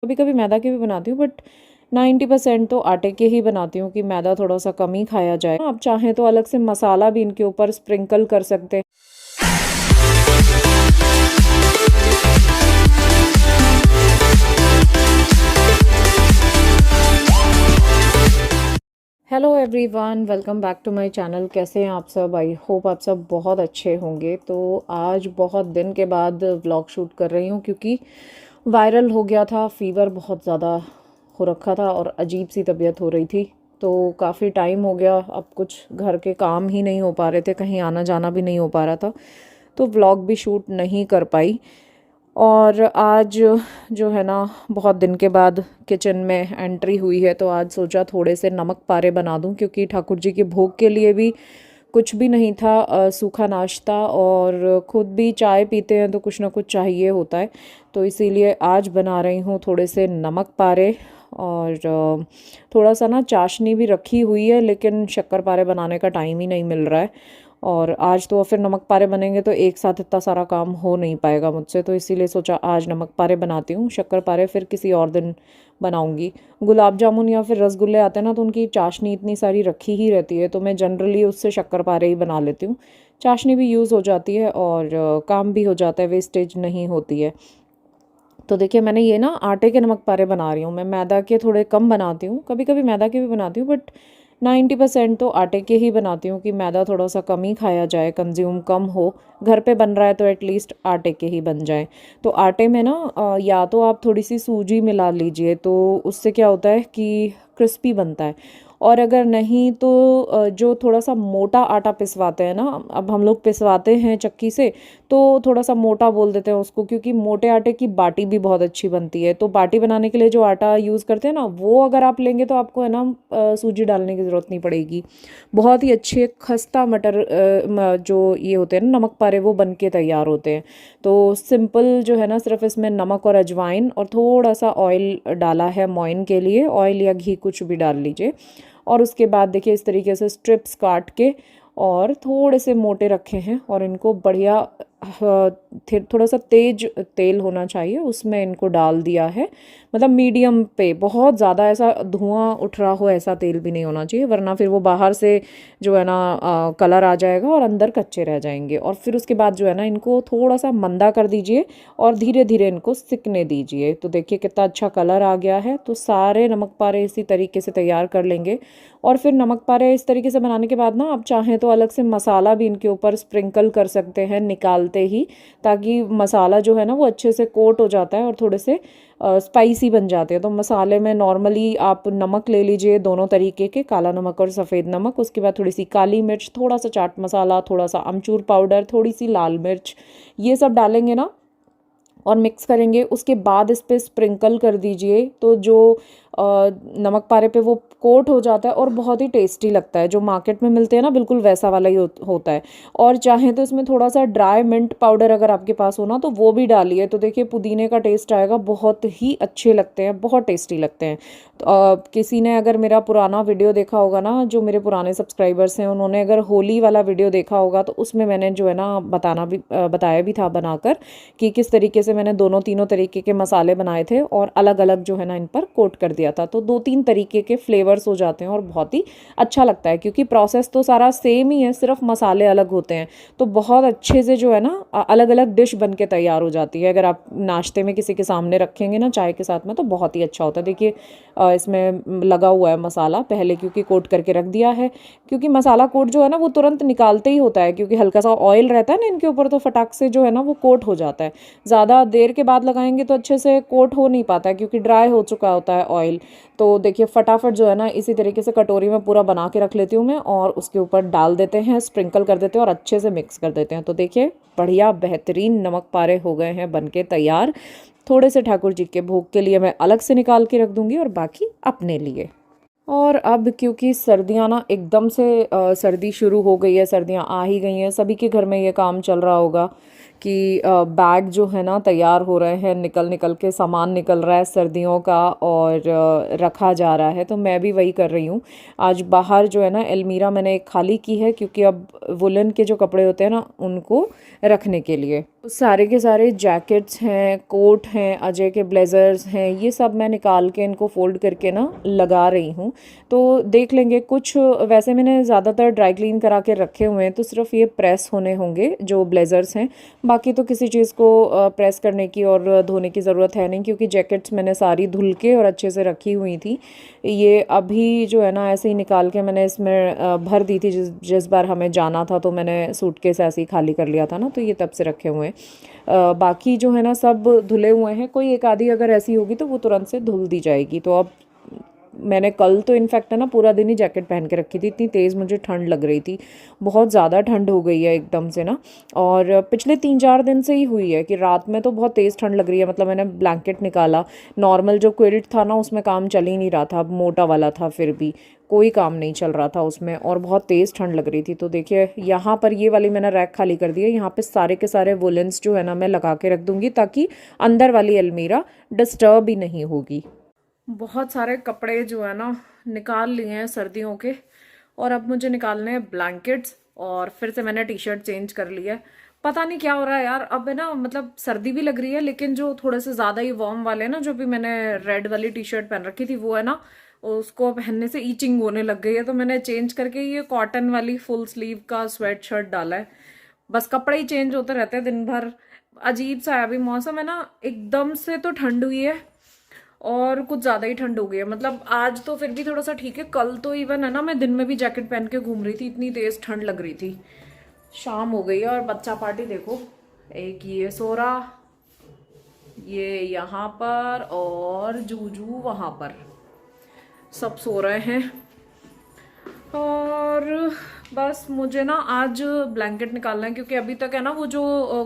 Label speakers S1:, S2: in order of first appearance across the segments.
S1: कभी कभी मैदा के भी बनाती हूँ, बट 90% तो आटे के ही बनाती हूँ कि मैदा थोड़ा सा कम ही खाया जाए। आप चाहें तो अलग से मसाला भी इनके ऊपर स्प्रिंकल कर सकते हैं। Hello everyone, welcome back to my channel. कैसे हैं आप सब? आई होप आप सब बहुत अच्छे होंगे। तो आज बहुत दिन के बाद व्लॉग शूट कर रही हूँ क्योंकि वायरल हो गया था, फीवर बहुत ज़्यादा हो रखा था और अजीब सी तबीयत हो रही थी। तो काफ़ी टाइम हो गया, अब कुछ घर के काम ही नहीं हो पा रहे थे, कहीं आना जाना भी नहीं हो पा रहा था, तो व्लॉग भी शूट नहीं कर पाई। और आज जो है ना, बहुत दिन के बाद किचन में एंट्री हुई है, तो आज सोचा थोड़े से नमक पारे बना दूं क्योंकि ठाकुर जी के भोग के लिए भी कुछ भी नहीं था, सूखा नाश्ता, और खुद भी चाय पीते हैं तो कुछ ना कुछ चाहिए होता है। तो इसीलिए आज बना रही हूँ थोड़े से नमक पारे। और थोड़ा सा ना चाशनी भी रखी हुई है, लेकिन शक्कर पारे बनाने का टाइम ही नहीं मिल रहा है। और आज तो फिर नमक पारे बनेंगे तो एक साथ इतना सारा काम हो नहीं पाएगा मुझसे, तो इसीलिए सोचा आज नमक पारे बनाती हूँ। शक्कर पारे फिर किसी और दिन बनाऊंगी। गुलाब जामुन या फिर रसगुल्ले आते हैं ना, तो उनकी चाशनी इतनी सारी रखी ही रहती है, तो मैं जनरली उससे शक्कर पारे ही बना लेती हूँ। चाशनी भी यूज़ हो जाती है और काम भी हो जाता है, वेस्टेज नहीं होती है। तो देखिए, मैंने ये ना आटे के नमक पारे बना रही हूँ। मैं मैदा के थोड़े कम बनाती हूँ, कभी कभी मैदा के भी बनाती हूँ, बट 90% तो आटे के ही बनाती हूँ कि मैदा थोड़ा सा कम ही खाया जाए, कंज्यूम कम हो। घर पे बन रहा है तो एटलीस्ट आटे के ही बन जाए। तो आटे में ना या तो आप थोड़ी सी सूजी मिला लीजिए, तो उससे क्या होता है कि क्रिस्पी बनता है। और अगर नहीं तो जो थोड़ा सा मोटा आटा पिसवाते हैं ना, अब हम लोग पिसवाते हैं चक्की से, तो थोड़ा सा मोटा बोल देते हैं उसको, क्योंकि मोटे आटे की बाटी भी बहुत अच्छी बनती है। तो बाटी बनाने के लिए जो आटा यूज़ करते हैं ना, वो अगर आप लेंगे तो आपको है ना सूजी डालने की ज़रूरत नहीं पड़ेगी। बहुत ही अच्छे खस्ता मटर जो ये होते हैं ना नमक पारे, वो बन के तैयार होते हैं। तो सिंपल जो है ना, सिर्फ इसमें नमक और अजवाइन और थोड़ा सा ऑयल डाला है मोइन के लिए, ऑयल या घी कुछ भी डाल लीजिए। और उसके बाद देखिए इस तरीके से स्ट्रिप्स काट के और थोड़े से मोटे रखे हैं, और इनको बढ़िया थोड़ा सा तेज तेल होना चाहिए उसमें इनको डाल दिया है। मतलब मीडियम पे, बहुत ज़्यादा ऐसा धुआं उठ रहा हो ऐसा तेल भी नहीं होना चाहिए, वरना फिर वो बाहर से जो है ना कलर आ जाएगा और अंदर कच्चे रह जाएंगे। और फिर उसके बाद जो है ना, इनको थोड़ा सा मंदा कर दीजिए और धीरे धीरे इनको सिकने दीजिए। तो देखिए कितना अच्छा कलर आ गया है। तो सारे नमक पारे इसी तरीके से तैयार कर लेंगे। और फिर नमक पारे इस तरीके से बनाने के बाद ना, आप चाहें तो अलग से मसाला भी इनके ऊपर स्प्रिंकल कर सकते हैं निकालते ही, ताकि मसाला जो है ना वो अच्छे से कोट हो जाता है और थोड़े से स्पाइसी बन जाते हैं। तो मसाले में नॉर्मली आप नमक ले लीजिए, दोनों तरीके के, काला नमक और सफ़ेद नमक। उसके बाद थोड़ी सी काली मिर्च, थोड़ा सा चाट मसाला, थोड़ा सा अमचूर पाउडर, थोड़ी सी लाल मिर्च, ये सब डालेंगे ना और मिक्स करेंगे। उसके बाद इस पर स्प्रिंकल कर दीजिए, तो जो नमक पारे पे वो कोट हो जाता है और बहुत ही टेस्टी लगता है। जो मार्केट में मिलते हैं ना, बिल्कुल वैसा वाला ही होता है। और चाहें तो इसमें थोड़ा सा ड्राई मिंट पाउडर अगर आपके पास हो ना, तो वो भी डालिए। तो देखिए पुदीने का टेस्ट आएगा, बहुत ही अच्छे लगते हैं, बहुत टेस्टी लगते हैं। तो किसी ने अगर मेरा पुराना वीडियो देखा होगा ना, जो मेरे पुराने सब्सक्राइबर्स हैं, उन्होंने अगर होली वाला वीडियो देखा होगा, तो उसमें मैंने जो है ना बताया भी था बनाकर कि किस तरीके से मैंने दोनों तीनों तरीके के मसाले बनाए थे और अलग अलग जो है ना इन पर कोट कर दिया था। तो 2-3 तरीके के फ्लेवर्स हो जाते हैं और बहुत ही अच्छा लगता है, क्योंकि प्रोसेस तो सारा सेम ही है, सिर्फ मसाले अलग होते हैं। तो बहुत अच्छे से जो है ना अलग अलग डिश बन के तैयार हो जाती है। अगर आप नाश्ते में किसी के सामने रखेंगे ना चाय के साथ में, तो बहुत ही अच्छा होता है। देखिए इसमें लगा हुआ है मसाला पहले, क्योंकि कोट करके रख दिया है। क्योंकि मसाला कोट जो है ना वो तुरंत निकालते ही होता है, क्योंकि हल्का सा ऑयल रहता है ना इनके ऊपर, तो फटाक से जो है ना वो कोट हो जाता है। ज़्यादा देर के बाद लगाएंगे तो अच्छे से कोट हो नहीं पाता है, क्योंकि ड्राई हो चुका होता है ऑयल। तो देखिए फटाफट जो है ना, इसी तरीके से कटोरी में पूरा बना के रख लेती हूँ मैं, और उसके ऊपर डाल देते हैं, स्प्रिंकल कर देते हैं और अच्छे से मिक्स कर देते हैं। तो देखिए बढ़िया बेहतरीन नमक पारे हो गए हैं बन के तैयार। थोड़े से ठाकुर जी के भोग के लिए मैं अलग से निकाल के रख दूंगी और बाकी अपने लिए। और अब क्योंकि सर्दियाँ ना एकदम से सर्दी शुरू हो गई है, सर्दियाँ आ ही गई हैं, सभी के घर में ये काम चल रहा होगा कि बैग जो है ना तैयार हो रहे हैं, निकल निकल के सामान निकल रहा है सर्दियों का, और रखा जा रहा है। तो मैं भी वही कर रही हूँ। आज बाहर जो है ना अलमीरा मैंने एक खाली की है, क्योंकि अब वुलन के जो कपड़े होते हैं ना उनको रखने के लिए, सारे के सारे जैकेट्स हैं, कोट हैं, अजय के ब्लेज़र्स हैं, ये सब मैं निकाल के इनको फ़ोल्ड करके ना लगा रही हूँ। तो देख लेंगे कुछ, वैसे मैंने ज़्यादातर ड्राई क्लीन करा के रखे हुए हैं, तो सिर्फ ये प्रेस होने होंगे जो ब्लेज़र्स हैं। बाकी तो किसी चीज़ को प्रेस करने की और धोने की ज़रूरत है नहीं, क्योंकि जैकेट्स मैंने सारी धुल के और अच्छे से रखी हुई थी। ये अभी जो है ना ऐसे ही निकाल के मैंने इसमें भर दी थी, जिस बार हमें जाना था तो मैंने सूटकेस ऐसे ही खाली कर लिया था ना, तो ये तब से रखे हुए हैं। बाकी जो है ना सब धुले हुए हैं, कोई एक आधी अगर ऐसी होगी तो वो तुरंत से धुल दी जाएगी। तो अब मैंने कल तो इनफैक्ट है ना पूरा दिन ही जैकेट पहन के रखी थी, इतनी तेज़ मुझे ठंड लग रही थी, बहुत ज़्यादा ठंड हो गई है एकदम से ना। और पिछले 3-4 दिन से ही हुई है कि रात में तो बहुत तेज़ ठंड लग रही है। मतलब मैंने ब्लैंकेट निकाला, नॉर्मल जो क्विल्ट था ना उसमें काम चल ही नहीं रहा था, मोटा वाला था, फिर भी कोई काम नहीं चल रहा था उसमें, और बहुत तेज़ ठंड लग रही थी। तो देखिए यहाँ पर ये वाली मैंने रैक खाली कर दी है, यहाँ पे सारे के सारे वुलेंस जो है ना मैं लगा के रख दूँगी, ताकि अंदर वाली अलमीरा डिस्टर्ब ही नहीं होगी। बहुत सारे कपड़े जो है ना निकाल लिए हैं सर्दियों के, और अब मुझे निकालने हैं ब्लैंकेट्स, और फिर से मैंने टी शर्ट चेंज कर ली है। पता नहीं क्या हो रहा है यार, अब है ना मतलब सर्दी भी लग रही है, लेकिन जो थोड़े से ज़्यादा ही वार्म वाले ना, जो भी मैंने रेड वाली टी शर्ट पहन रखी थी वो है ना, उसको पहनने से ईचिंग होने लग गई है। तो मैंने चेंज करके ये कॉटन वाली फुल स्लीव का स्वेट शर्ट डाला है। बस कपड़े ही चेंज होते रहते हैं दिन भर। अजीब सा है, अभी मौसम है ना एकदम से तो ठंड हुई है और कुछ ज़्यादा ही ठंड हो गई है। मतलब आज तो फिर भी थोड़ा सा ठीक है, कल तो इवन है ना मैं दिन में भी जैकेट पहन के घूम रही थी, इतनी तेज़ ठंड लग रही थी। शाम हो गई है और बच्चा पार्टी देखो, एक ये सो रहा, ये यहाँ पर, और जूजू वहाँ पर, सब सो रहे हैं। और बस मुझे ना आज ब्लैंकेट निकालना है, क्योंकि अभी तक है ना वो जो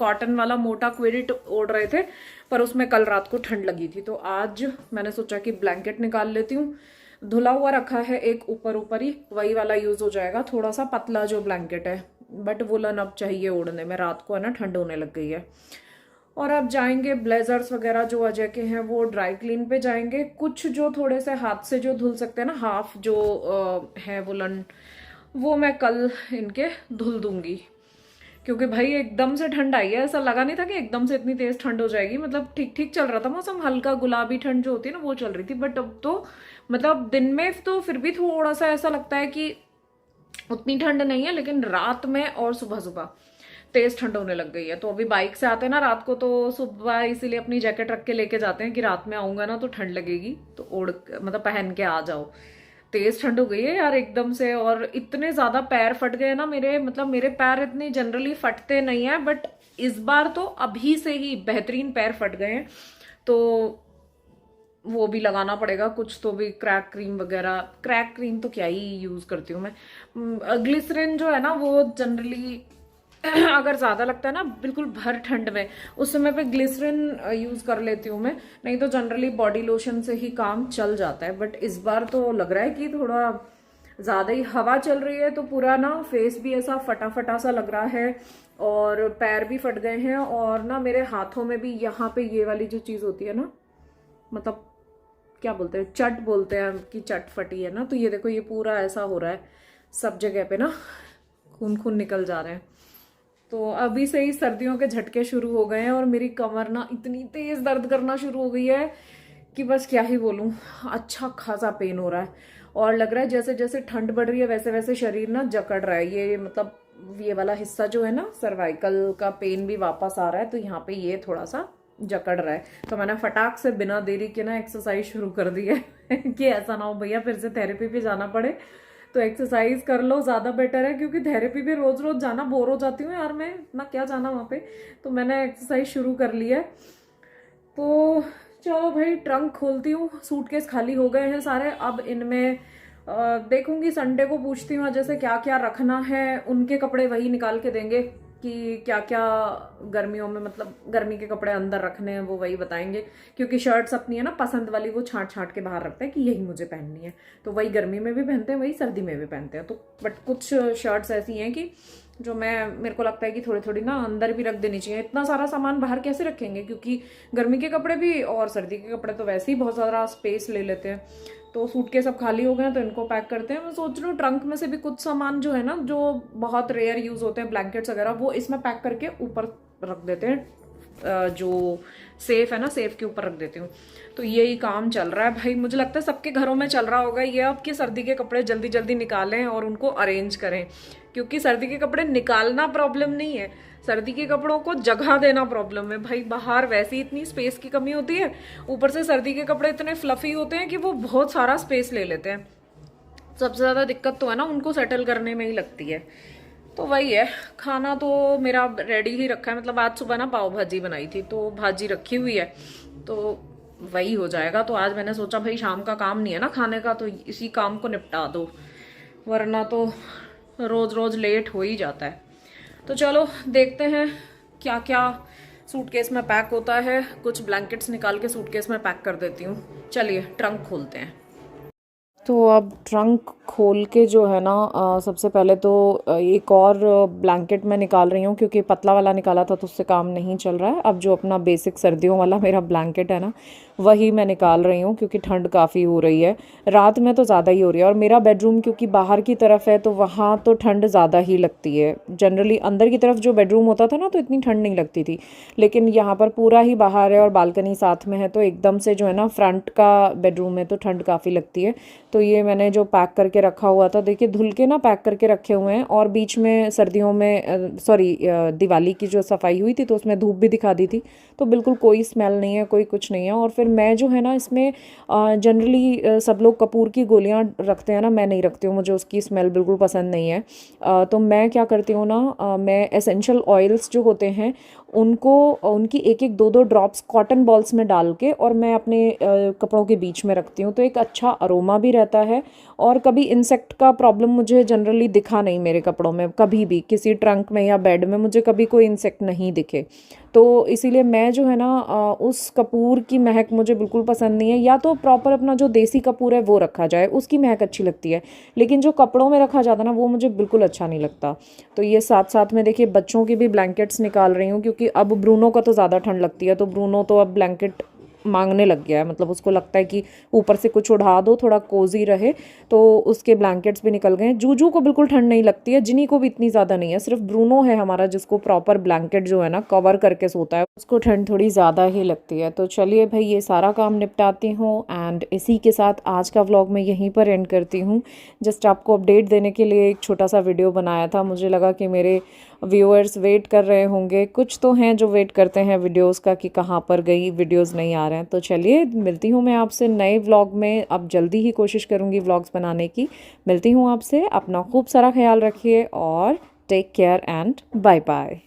S1: कॉटन वाला मोटा क्विल्ट ओढ़ रहे थे, पर उसमें कल रात को ठंड लगी थी। तो आज मैंने सोचा कि ब्लैंकेट निकाल लेती हूँ। धुला हुआ रखा है एक ऊपर ऊपर ही, वही वाला यूज़ हो जाएगा, थोड़ा सा पतला जो ब्लैंकेट है, बट वुलन अब चाहिए ओढ़ने में, रात को है ना ठंड होने लग गई है। और अब जाएंगे ब्लेजर्स वगैरह जो अजय के हैं वो ड्राई क्लीन पे जाएंगे। कुछ जो थोड़े से हाथ से जो धुल सकते हैं ना, हाफ जो है वुलन, वो मैं कल इनके धुल दूंगी। क्योंकि भाई एकदम से ठंड आई है, ऐसा लगा नहीं था कि एकदम से इतनी तेज ठंड हो जाएगी। मतलब ठीक ठीक चल रहा था मौसम, हल्का गुलाबी ठंड जो होती है ना वो चल रही थी। बट अब तो मतलब दिन में तो फिर भी थोड़ा सा ऐसा लगता है कि उतनी ठंड नहीं है, लेकिन रात में और सुबह सुबह तेज ठंड होने लग गई है। तो अभी बाइक से आते हैं ना रात को, तो सुबह इसीलिए अपनी जैकेट रख के लेके जाते हैं कि रात में आऊंगा ना तो ठंड लगेगी, तो ओढ़ मतलब पहन के आ जाओ। तेज ठंड हो गई है यार एकदम से, और इतने ज्यादा पैर फट गए ना मेरे। मतलब मेरे पैर इतने जनरली फटते नहीं है, बट इस बार तो अभी से ही बेहतरीन पैर फट गए हैं। तो वो भी लगाना पड़ेगा कुछ तो भी, क्रैक क्रीम वगैरह। क्रैक क्रीम तो क्या ही यूज करती हूँ मैं, ग्लिसरीन जो है ना वो जनरली अगर ज़्यादा लगता है ना बिल्कुल भर ठंड में, उस समय पे ग्लिसरीन यूज़ कर लेती हूँ मैं, नहीं तो जनरली बॉडी लोशन से ही काम चल जाता है। बट इस बार तो लग रहा है कि थोड़ा ज़्यादा ही हवा चल रही है, तो पूरा ना फेस भी ऐसा फटा फटा सा लग रहा है, और पैर भी फट गए हैं, और ना मेरे हाथों में भी यहाँ पे ये वाली जो चीज़ होती है ना, मतलब क्या बोलते हैं, चट बोलते हैं कि चट फटी है ना, तो ये देखो ये पूरा ऐसा हो रहा है, सब जगह पे ना खून खून निकल जा रहे हैं। तो अभी से ही सर्दियों के झटके शुरू हो गए हैं, और मेरी कमर ना इतनी तेज दर्द करना शुरू हो गई है कि बस क्या ही बोलूं। अच्छा खासा पेन हो रहा है, और लग रहा है जैसे जैसे ठंड बढ़ रही है वैसे वैसे शरीर ना जकड़ रहा है। ये मतलब ये वाला हिस्सा जो है ना, सर्वाइकल का पेन भी वापस आ रहा है, तो यहाँ पे ये थोड़ा सा जकड़ रहा है। तो मैंने फटाक से बिना देरी के ना एक्सरसाइज शुरू कर दी है कि ऐसा ना हो भैया फिर से थेरेपी पे जाना पड़े, तो एक्सरसाइज कर लो, ज़्यादा बेटर है। क्योंकि थेरेपी पे रोज रोज जाना बोर हो जाती हूँ यार मैं, इतना क्या जाना वहाँ पे। तो मैंने एक्सरसाइज शुरू कर ली है। तो चलो भाई ट्रंक खोलती हूँ, सूटकेस खाली हो गए हैं सारे। अब इनमें देखूंगी, संडे को पूछती हूँ जैसे क्या क्या रखना है, उनके कपड़े वही निकाल के देंगे कि क्या क्या गर्मियों में, मतलब गर्मी के कपड़े अंदर रखने हैं वो वही बताएंगे। क्योंकि शर्ट्स अपनी है ना पसंद वाली, वो छांट छांट के बाहर रखते हैं कि यही मुझे पहननी है, तो वही गर्मी में भी पहनते हैं वही सर्दी में भी पहनते हैं। तो बट कुछ शर्ट्स ऐसी हैं कि जो मेरे को लगता है कि थोड़ी थोड़ी ना अंदर भी रख देनी चाहिए। इतना सारा सामान बाहर कैसे रखेंगे, क्योंकि गर्मी के कपड़े भी और सर्दी के कपड़े तो वैसे ही बहुत ज़्यादा स्पेस ले लेते हैं। तो सूटकेस सब खाली हो गए हैं, तो इनको पैक करते हैं। मैं सोच रही हूँ ट्रंक में से भी कुछ सामान जो है ना, जो बहुत रेयर यूज़ होते हैं, ब्लैंकेट्स वगैरह, वो इसमें पैक करके ऊपर रख देते हैं, जो सेफ है ना, सेफ के ऊपर रख देती हूँ। तो यही काम चल रहा है भाई, मुझे लगता है सबके घरों में चल रहा होगा ये अब कि सर्दी के कपड़े जल्दी जल्दी निकालें और उनको अरेंज करें, क्योंकि सर्दी के कपड़े निकालना प्रॉब्लम नहीं है, सर्दी के कपड़ों को जगह देना प्रॉब्लम है भाई। बाहर वैसे ही इतनी स्पेस की कमी होती है, ऊपर से सर्दी के कपड़े इतने फ्लफी होते हैं कि वो बहुत सारा स्पेस ले लेते हैं। सबसे ज़्यादा दिक्कत तो है ना उनको सेटल करने में ही लगती है। तो वही है, खाना तो मेरा रेडी ही रखा है, मतलब आज सुबह ना पाव भाजी बनाई थी तो भाजी रखी हुई है, तो वही हो जाएगा। तो आज मैंने सोचा भाई शाम का काम नहीं है ना खाने का, तो इसी काम को निपटा दो, वरना तो रोज़ रोज़ लेट हो ही जाता है। तो चलो देखते हैं क्या क्या सूटकेस में पैक होता है। कुछ ब्लैंकेट्स निकाल के सूटकेस में पैक कर देती हूँ। चलिए ट्रंक खोलते हैं। तो अब ट्रंक खोल के जो है ना, सबसे पहले तो एक और ब्लैंकेट मैं निकाल रही हूँ, क्योंकि पतला वाला निकाला था तो उससे काम नहीं चल रहा है। अब जो अपना बेसिक सर्दियों वाला मेरा ब्लैंकेट है ना, वही मैं निकाल रही हूँ, क्योंकि ठंड काफ़ी हो रही है, रात में तो ज़्यादा ही हो रही है। और मेरा बेडरूम क्योंकि बाहर की तरफ है तो वहाँ तो ठंड ज़्यादा ही लगती है। जनरली अंदर की तरफ जो बेडरूम होता था ना तो इतनी ठंड नहीं लगती थी, लेकिन यहाँ पर पूरा ही बाहर है और बालकनी साथ में है, तो एकदम से जो है ना फ्रंट का बेडरूम है तो ठंड काफ़ी लगती है। तो ये मैंने जो पैक करके रखा हुआ था, देखिए धुल के ना पैक करके रखे हुए हैं। और बीच में सर्दियों में दिवाली की जो सफाई हुई थी तो उसमें धूप भी दिखा दी थी, तो बिल्कुल कोई स्मेल नहीं है, कोई कुछ नहीं है। और फिर मैं जो है ना इसमें जनरली सब लोग कपूर की गोलियां रखते हैं ना, मैं नहीं रखती हूँ, मुझे उसकी स्मेल बिल्कुल पसंद नहीं है। तो मैं क्या करती हूँ ना, मैं एसेंशियल ऑयल्स जो होते हैं उनको, उनकी एक एक दो दो ड्रॉप्स कॉटन बॉल्स में डाल के और मैं अपने कपड़ों के बीच में रखती हूँ, तो एक अच्छा अरोमा भी रहता है। और कभी इंसेक्ट का प्रॉब्लम मुझे जनरली दिखा नहीं मेरे कपड़ों में, कभी भी किसी ट्रंक में या बेड में मुझे कभी कोई इंसेक्ट नहीं दिखे। तो इसीलिए मैं जो है ना, उस कपूर की महक मुझे बिल्कुल पसंद नहीं है। या तो प्रॉपर अपना जो देसी कपूर है वो रखा जाए, उसकी महक अच्छी लगती है, लेकिन जो कपड़ों में रखा जाता है ना वो मुझे बिल्कुल अच्छा नहीं लगता। तो ये साथ साथ में देखिए बच्चों की भी ब्लैंकेट्स निकाल रही हूँ, क्योंकि अब ब्रूनो का तो ज़्यादा ठंड लगती है, तो ब्रूनो तो अब ब्लैंकेट मांगने लग गया है, मतलब उसको लगता है कि ऊपर से कुछ उड़ा दो थोड़ा कोजी रहे, तो उसके ब्लैंकेट्स भी निकल गए हैं। जूजू को बिल्कुल ठंड नहीं लगती है, जिनी को भी इतनी ज़्यादा नहीं है, सिर्फ ब्रूनो है हमारा जिसको प्रॉपर ब्लैंकेट जो है ना कवर करके सोता है, उसको ठंड थोड़ी ज़्यादा ही लगती है। तो चलिए भाई ये सारा काम निपटाती हूँ एंड इसी के साथ आज का व्लॉग मैं यहीं पर एंड करती हूँ। जस्ट आपको अपडेट देने के लिए एक छोटा सा वीडियो बनाया था, मुझे लगा कि मेरे व्यूअर्स वेट कर रहे होंगे, कुछ तो हैं जो वेट करते हैं वीडियोस का कि कहाँ पर गई, वीडियोस नहीं आ रहे हैं। तो चलिए मिलती हूँ मैं आपसे नए व्लॉग में, अब जल्दी ही कोशिश करूँगी व्लॉग्स बनाने की। मिलती हूँ आपसे, अपना खूब सारा ख्याल रखिए और take care and bye bye.